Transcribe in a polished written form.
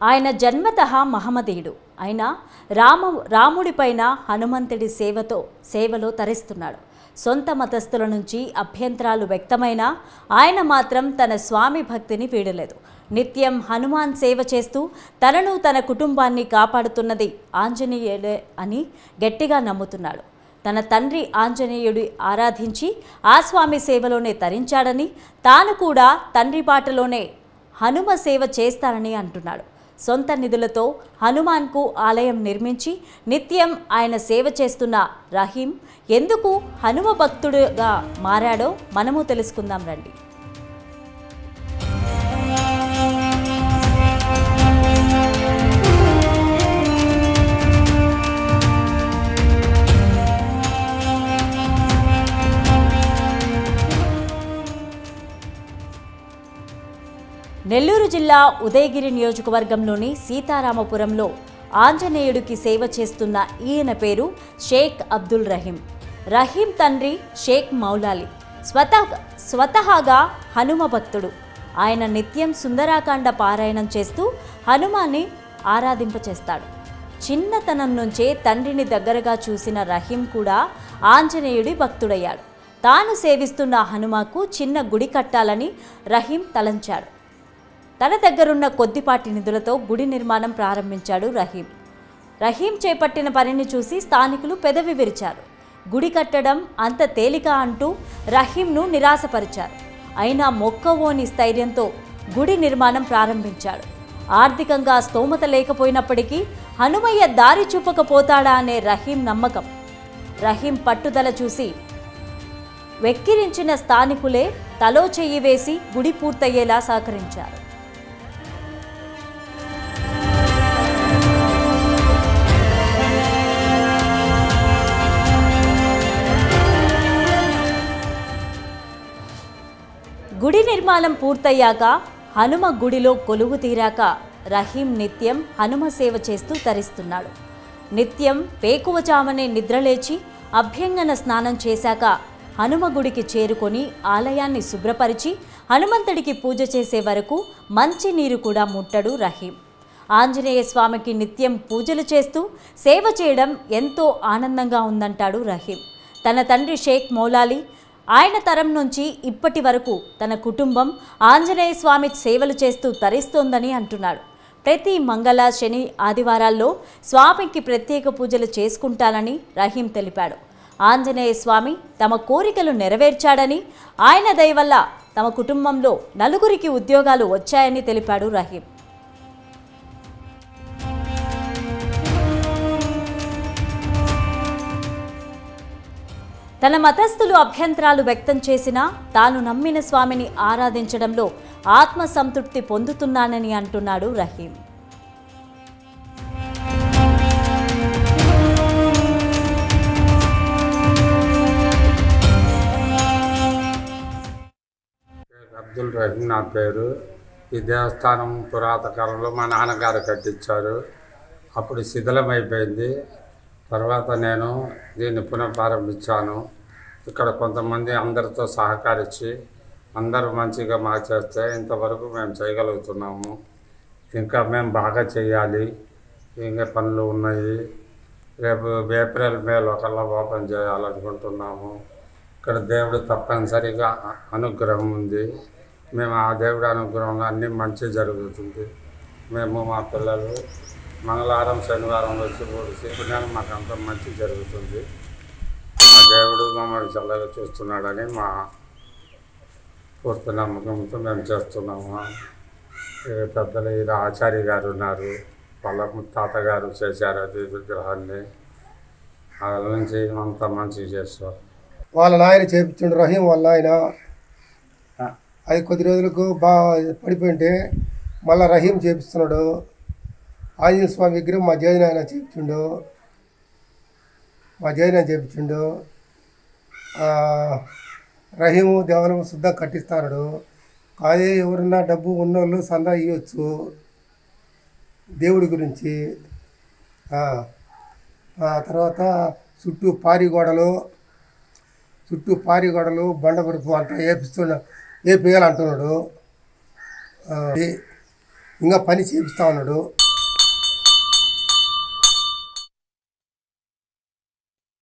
ఆయన జన్మతః మహమ్మదీయుడు అయినా రాముడిపైన హనుమంతుడి సేవలో తరిస్తున్నాడు. సొంత మతస్థుల నుంచి అభ్యంతరాలు వ్యక్తమైనా ఆయన మాత్రం తన స్వామి భక్తిని వీడలేదు. నిత్యం హనుమాన్ సేవ చేస్తూ తనను తన కుటుంబాన్ని కాపాడుతున్నది ఆంజనేయుడే అని గట్టిగా నమ్ముతున్నాడు. తన తండ్రి ఆంజనేయుడి ఆరాధించి ఆ స్వామి సేవలోనే తరించాడని, తాను కూడా తండ్రి బాటలోనే హనుమ సేవ చేస్తానని అంటున్నాడు. సొంత నిధులతో హనుమాన్కు ఆలయం నిర్మించి నిత్యం ఆయన సేవ చేస్తున్న రహీం ఎందుకు హనుమ భక్తుడుగా మారాడో మనము తెలుసుకుందాం రండి. నెల్లూరు జిల్లా ఉదయగిరి నియోజకవర్గంలోని సీతారామపురంలో ఆంజనేయుడికి సేవ చేస్తున్న ఈయన పేరు షేక్ అబ్దుల్ రహీం. రహీం తండ్రి షేక్ మౌలాలి స్వతహాగా హనుమ భక్తుడు. ఆయన నిత్యం సుందరాకాండ పారాయణం చేస్తూ హనుమాన్ని ఆరాధింపచేస్తాడు. చిన్నతనం నుంచే తండ్రిని దగ్గరగా చూసిన రహీం కూడా ఆంజనేయుడి భక్తుడయ్యాడు. తాను సేవిస్తున్న హనుమకు చిన్న గుడి కట్టాలని రహీం తలంచాడు. తన దగ్గరున్న కొద్దిపాటి నిధులతో గుడి నిర్మాణం ప్రారంభించాడు రహీం. రహీం చేపట్టిన పనిని చూసి స్థానికులు పెదవి విరిచారు. గుడి కట్టడం అంత తేలిక అంటూ రహీంను నిరాశపరిచారు. అయినా మొక్కవోని స్థైర్యంతో గుడి నిర్మాణం ప్రారంభించాడు. ఆర్థికంగా స్తోమత లేకపోయినప్పటికీ హనుమయ్య దారి చూపకపోతాడా అనే రహీం నమ్మకం. రహీం పట్టుదల చూసి వెక్కిరించిన స్థానికులే తలో చెయ్యి వేసి గుడి పూర్తయ్యేలా సహకరించారు. గుడి నిర్మాణం పూర్తయ్యాక హనుమ గుడిలో కొలువు తీరాక రహీం నిత్యం హనుమ సేవ చేస్తూ తరిస్తున్నాడు. నిత్యం వేకువజామునే నిద్రలేచి అభ్యంగన స్నానం చేశాక హనుమ గుడికి చేరుకొని ఆలయాన్ని శుభ్రపరిచి హనుమంతుడికి పూజ చేసే వరకు మంచి నీరు కూడా ముట్టడు రహీం. ఆంజనేయ స్వామికి నిత్యం పూజలు చేస్తూ సేవ చేయడం ఎంతో ఆనందంగా ఉందంటాడు రహీం. తన తండ్రి షేక్ మౌలాలి ఆయన తరం నుంచి ఇప్పటి వరకు తన కుటుంబం ఆంజనేయ స్వామి సేవలు చేస్తూ తరిస్తోందని అంటున్నాడు. ప్రతి మంగళ, శని, ఆదివారాల్లో స్వామికి ప్రత్యేక పూజలు చేసుకుంటానని రహీం తెలిపాడు. ఆంజనేయ స్వామి తమ కోరికలు నెరవేర్చాడని, ఆయన దయ వల్ల తమ కుటుంబంలో నలుగురికి ఉద్యోగాలు వచ్చాయని తెలిపాడు రహీం. తన మతస్థులు అభ్యంతరాలు వ్యక్తం చేసినా తాను నమ్మిన స్వామిని ఆరాధించడంలో ఆత్మసంతృప్తి పొందుతున్నానని అంటున్నాడు రహీం. అబ్దుల్ రహీం నా పేరు. ఈ దేవస్థానం పురాతన కాలంలో మా నాన్నగారు కట్టించారు. అప్పుడు శిథిలమైపోయింది. తర్వాత నేను దీన్ని పునఃప్రారంభించాను. ఇక్కడ కొంతమంది అందరితో సహకరించి అందరూ మంచిగా మాకు చేస్తే ఇంతవరకు మేము చేయగలుగుతున్నాము. ఇంకా మేము బాగా చేయాలి. ఇంకా పనులు ఉన్నాయి. రేపు ఏప్రిల్, మేలో కల్లా ఓపెన్ చేయాలనుకుంటున్నాము. ఇక్కడ దేవుడు తప్పనిసరిగా అనుగ్రహం ఉంది. మేము ఆ దేవుడి అనుగ్రహంలో అన్నీ మంచి జరుగుతుంది. మేము మా పిల్లలు మంగళవారం, శనివారం వచ్చి పుణ్యాలు మాకు అంత మంచి జరుగుతుంది. ఆ దేవుడు మమ్మల్ని చల్లగా చూస్తున్నాడని మా పూర్తి నమ్మకంతో మేము చేస్తున్నాము. పెద్దలు ఇలా ఆచార్య గారు ఉన్నారు. వాళ్ళ తాతగారు చేశారు అది విగ్రహాన్ని. వాళ్ళ నుంచి అంత మంచిగా చేస్తారు. వాళ్ళ నాయన చేపించుండు రహీం. వాళ్ళ నాయన అది కొద్ది రోజులకు బాగా పడిపోయింటే మళ్ళీ రహీం చేపిస్తున్నాడు. ఆంజనేయ స్వామి విగ్రహం మా జయనాయన చేపించిండు. రహీము దేవాలయం శుద్ధంగా కట్టిస్తాడు. అదే ఎవరన్నా డబ్బు ఉన్నోళ్ళు సందా ఇవ్వచ్చు దేవుడి గురించి. తర్వాత చుట్టూ పారిగోడలు బండగురుపు అంతా వేపియాలంటున్నాడు. ఇంకా పని చేపిస్తా ఉన్నాడు.